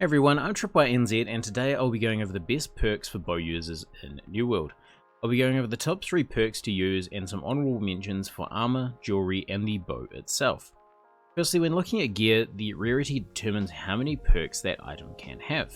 Hey everyone, I'm NZ, and today I'll be going over the best perks for bow users in New World. I'll be going over the top 3 perks to use and some honorable mentions for armor, jewelry, and the bow itself. Firstly, when looking at gear, the rarity determines how many perks that item can have.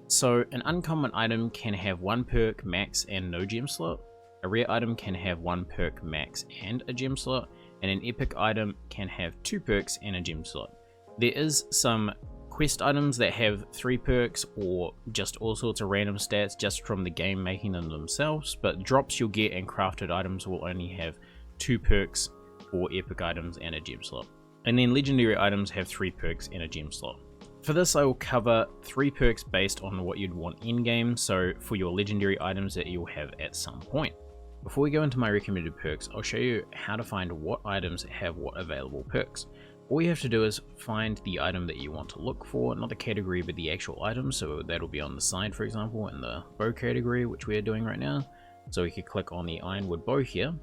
So, an uncommon item can have 1 perk max and no gem slot, a rare item can have 1 perk max and a gem slot, and an epic item can have 2 perks and a gem slot. There is some quest items that have 3 perks or just all sorts of random stats just from the game making them themselves, but drops you'll get and crafted items will only have 2 perks for epic items and a gem slot. And then legendary items have 3 perks and a gem slot. For this I will cover 3 perks based on what you'd want in game, so for your legendary items that you'll have at some point. Before we go into my recommended perks, I'll show you how to find what items have what available perks. All you have to do is find the item that you want to look for, not the category but the actual item, so that'll be on the side for example in the bow category, which we are doing right now. So we can click on the ironwood bow here,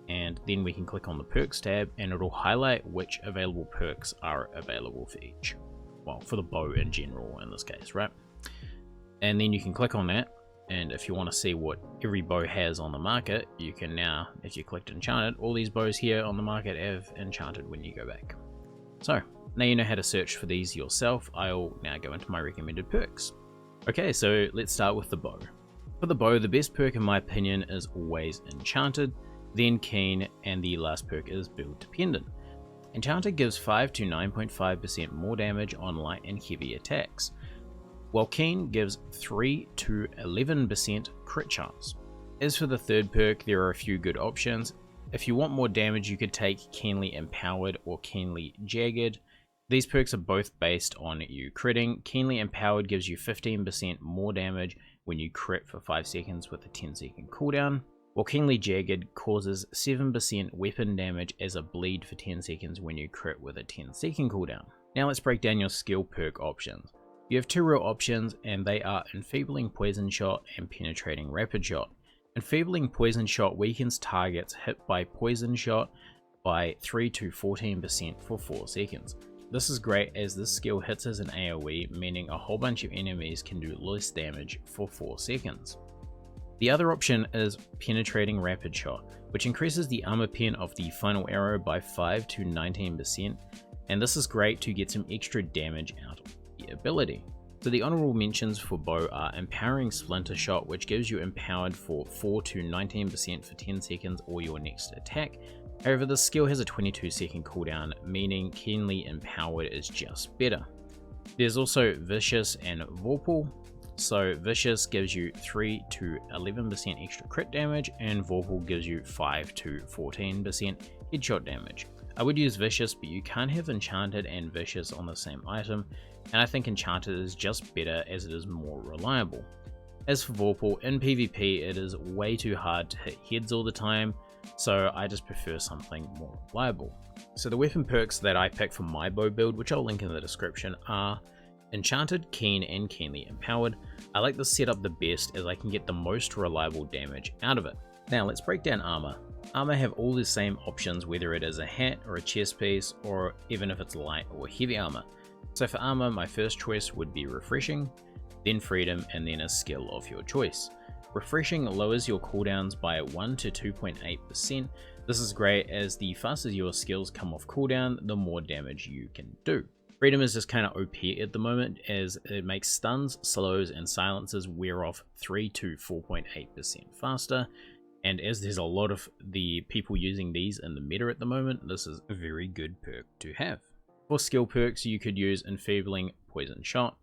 and then we can click on the perks tab and it'll highlight which available perks are available for each. Well, for the bow in general in this case, right? And then you can click on that, and if you want to see what every bow has on the market, you can now, if you clicked enchanted, all these bows here on the market have enchanted when you go back. So now you know how to search for these yourself. I'll now go into my recommended perks. Okay, so let's start with the bow. For the bow, the best perk in my opinion is always enchanted, then keen, and the last perk is build dependent. Enchanted gives 5 to 9.5% more damage on light and heavy attacks, while keen gives 3 to 11% crit chance. As for the third perk, there are a few good options. If you want more damage, you could take keenly empowered or keenly jagged. These perks are both based on you critting. Keenly empowered gives you 15% more damage when you crit for 5 seconds with a 10-second cooldown, while keenly jagged causes 7% weapon damage as a bleed for 10 seconds when you crit with a 10-second cooldown. Now let's break down your skill perk options. You have 2 real options, and they are Enfeebling Poison Shot and Penetrating Rapid Shot. Enfeebling Poison Shot weakens targets hit by Poison Shot by 3 to 14% for 4 seconds. This is great as this skill hits as an AoE, meaning a whole bunch of enemies can do less damage for 4 seconds. The other option is Penetrating Rapid Shot, which increases the armor pen of the final arrow by 5 to 19%, and this is great to get some extra damage out of the ability. So the honorable mentions for bow are Empowering Splinter Shot, which gives you empowered for 4 to 19% for 10 seconds or your next attack. However, this skill has a 22-second cooldown, meaning keenly empowered is just better. There's also Vicious and Vorpal. So Vicious gives you 3 to 11% extra crit damage, and Vorpal gives you 5 to 14% headshot damage. I would use Vicious, but you can't have Enchanted and Vicious on the same item, and I think Enchanted is just better as it is more reliable. As for Vorpal, in PvP it is way too hard to hit heads all the time, so I just prefer something more reliable. So the weapon perks that I pick for my bow build, which I'll link in the description, are Enchanted, Keen, and Keenly Empowered. I like this setup the best as I can get the most reliable damage out of it. Now let's break down armor. Armor have all the same options, whether it is a hat or a chest piece, or even if it's light or heavy armor. So for armor, my first choice would be Refreshing, then Freedom, and then a skill of your choice. Refreshing lowers your cooldowns by 1 to 2.8%. This is great as the faster your skills come off cooldown, the more damage you can do. Freedom is just kind of OP at the moment as it makes stuns, slows, and silences wear off 3 to 4.8% faster. And as there's a lot of the people using these in the meta at the moment, this is a very good perk to have. For skill perks, you could use Enfeebling Poison Shot,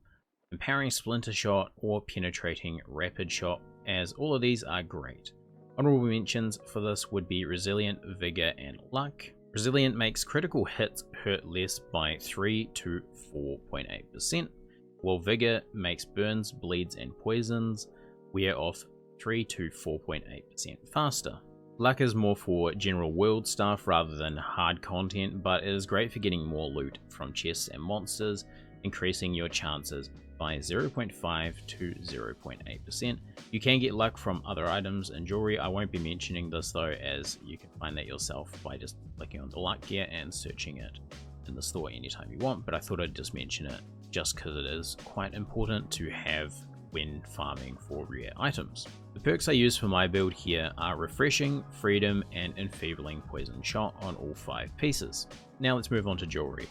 Empowering Splinter Shot, or Penetrating Rapid Shot, as all of these are great. Honorable mentions for this would be Resilient, Vigor, and Luck. Resilient makes critical hits hurt less by 3 to 4.8%, while Vigor makes burns, bleeds, and poisons wear off 3 to 4.8% faster. Luck is more for general world stuff rather than hard content, but it is great for getting more loot from chests and monsters, increasing your chances by 0.5 to 0.8%. You can get luck from other items and jewelry. I won't be mentioning this though, as you can find that yourself by just clicking on the luck gear and searching it in the store anytime you want, but I thought I'd just mention it just because it is quite important to have when farming for rare items. The perks I use for my build here are Refreshing, Freedom, and Enfeebling Poison Shot on all 5 pieces. Now let's move on to jewelry.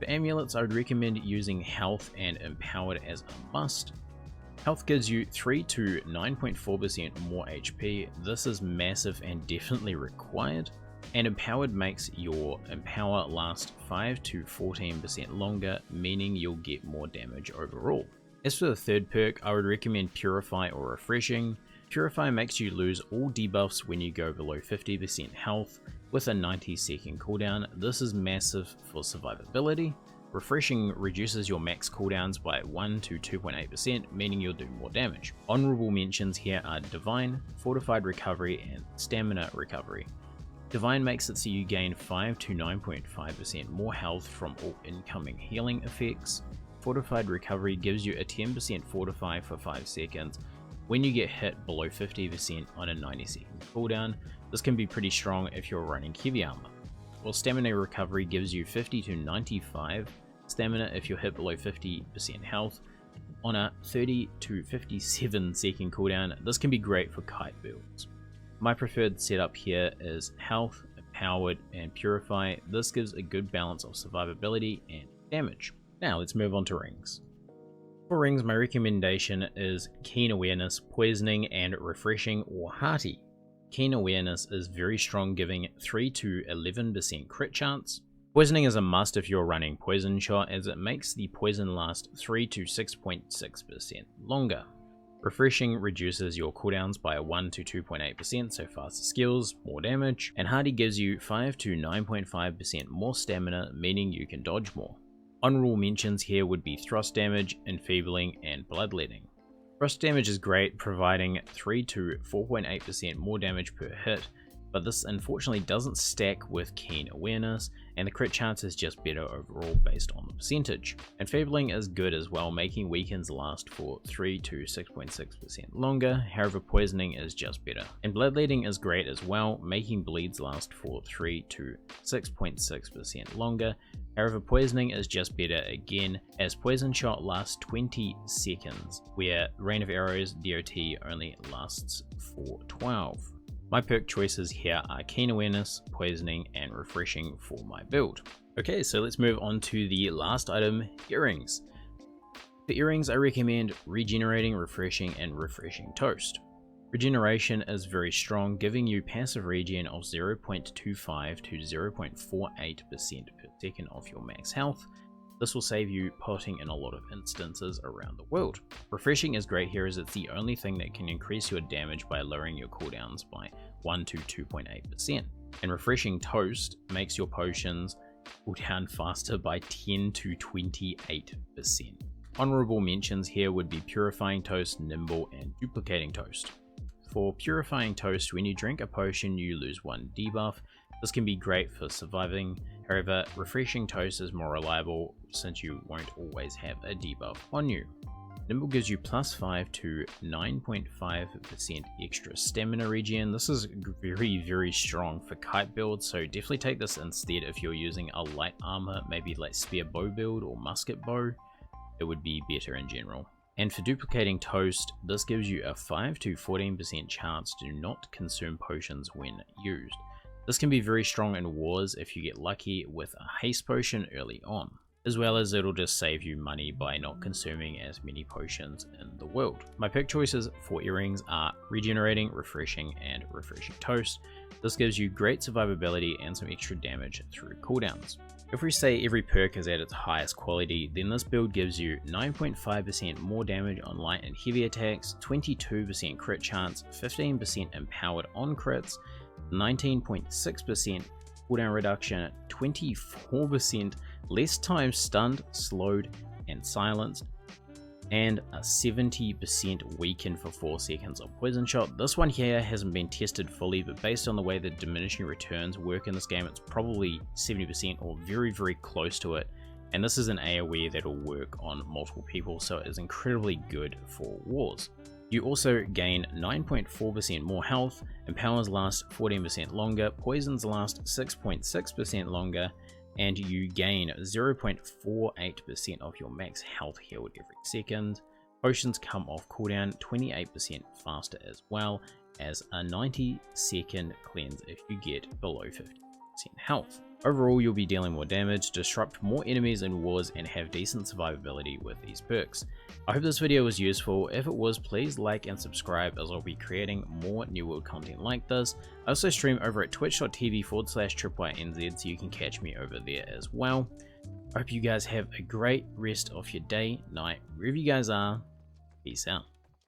For amulets, I would recommend using Health and Empowered as a must. Health gives you 3 to 9.4% more HP. This is massive and definitely required. And Empowered makes your Empower last 5 to 14% longer, meaning you'll get more damage overall. As for the third perk, I would recommend Purify or Refreshing. Purify makes you lose all debuffs when you go below 50% health with a 90-second cooldown. This is massive for survivability. Refreshing reduces your max cooldowns by 1 to 2.8%, meaning you'll do more damage. Honorable mentions here are Divine, Fortified Recovery, and Stamina Recovery. Divine makes it so you gain 5 to 9.5% more health from all incoming healing effects. Fortified Recovery gives you a 10% fortify for 5 seconds when you get hit below 50% on a 90-second cooldown. This can be pretty strong if you're running heavy armor. While Stamina Recovery gives you 50 to 95 stamina if you're hit below 50% health on a 30 to 57 second cooldown. This can be great for kite builds. My preferred setup here is Health, Empowered, and Purify. This gives a good balance of survivability and damage. Now let's move on to rings. For rings, my recommendation is Keen Awareness, Poisoning, and Refreshing or Hearty. Keen Awareness is very strong, giving 3 to 11% crit chance. Poisoning is a must if you're running Poison Shot, as it makes the poison last 3 to 6.6% longer. Refreshing reduces your cooldowns by 1 to 2.8%, so faster skills, more damage, and Hearty gives you 5 to 9.5% more stamina, meaning you can dodge more. Honorable mentions here would be Thrust Damage, Enfeebling, and Bloodletting. Thrust Damage is great, providing 3 to 4.8% more damage per hit, but this unfortunately doesn't stack with Keen Awareness, and the crit chance is just better overall based on the percentage. Enfeebling is good as well, making weakens last for 3 to 6.6% longer, however Poisoning is just better. And Bloodletting is great as well, making bleeds last for 3 to 6.6% longer, however Poisoning is just better again, as Poison Shot lasts 20 seconds, where Rain of Arrows DOT only lasts for 12. My perk choices here are Keen Awareness, Poisoning, and Refreshing for my build. Okay, so let's move on to the last item, earrings. For earrings, I recommend Regenerating, Refreshing, and Refreshing Toast. Regeneration is very strong, giving you passive regen of 0.25 to 0.48% per second of your max health. This will save you potting in a lot of instances around the world. Refreshing is great here, as it's the only thing that can increase your damage by lowering your cooldowns by 1 to 2.8%. And Refreshing Toast makes your potions cool down faster by 10 to 28%. Honorable mentions here would be Purifying Toast, Nimble, and Duplicating Toast. For Purifying Toast, when you drink a potion you lose 1 debuff. This can be great for surviving, however Refreshing Toast is more reliable since you won't always have a debuff on you. Nimble gives you plus 5 to 9.5% extra stamina regen. This is very strong for kite builds, so definitely take this instead if you're using a light armor, maybe like spear bow build or musket bow. It would be better in general. And for Duplicating Toast, this gives you a 5 to 14% chance to not consume potions when used. This can be very strong in wars if you get lucky with a haste potion early on, as well as it'll just save you money by not consuming as many potions in the world. My pick choices for earrings are Regenerating, Refreshing, and Refreshing Toast. This gives you great survivability and some extra damage through cooldowns. If we say every perk is at its highest quality, then this build gives you 9.5% more damage on light and heavy attacks, 22% crit chance, 15% empowered on crits, 19.6% cooldown reduction, 24% less time stunned, slowed, and silenced, and a 70% weaken for 4 seconds of Poison Shot. This one here hasn't been tested fully, but based on the way the diminishing returns work in this game, it's probably 70% or very close to it. And this is an AoE that'll work on multiple people, so it is incredibly good for wars. You also gain 9.4% more health, Empowers last 14% longer, Poisons last 6.6% longer, and you gain 0.48% of your max health healed every second. Potions come off cooldown 28% faster, as well as a 90-second cleanse if you get below 50% health. Overall, you'll be dealing more damage, disrupt more enemies and wars, and have decent survivability with these perks. I hope this video was useful. If it was, please like and subscribe, as I'll be creating more New World content like this. I also stream over at twitch.tv/TripwireNZ, so you can catch me over there as well. I hope you guys have a great rest of your day, night, wherever you guys are. Peace out.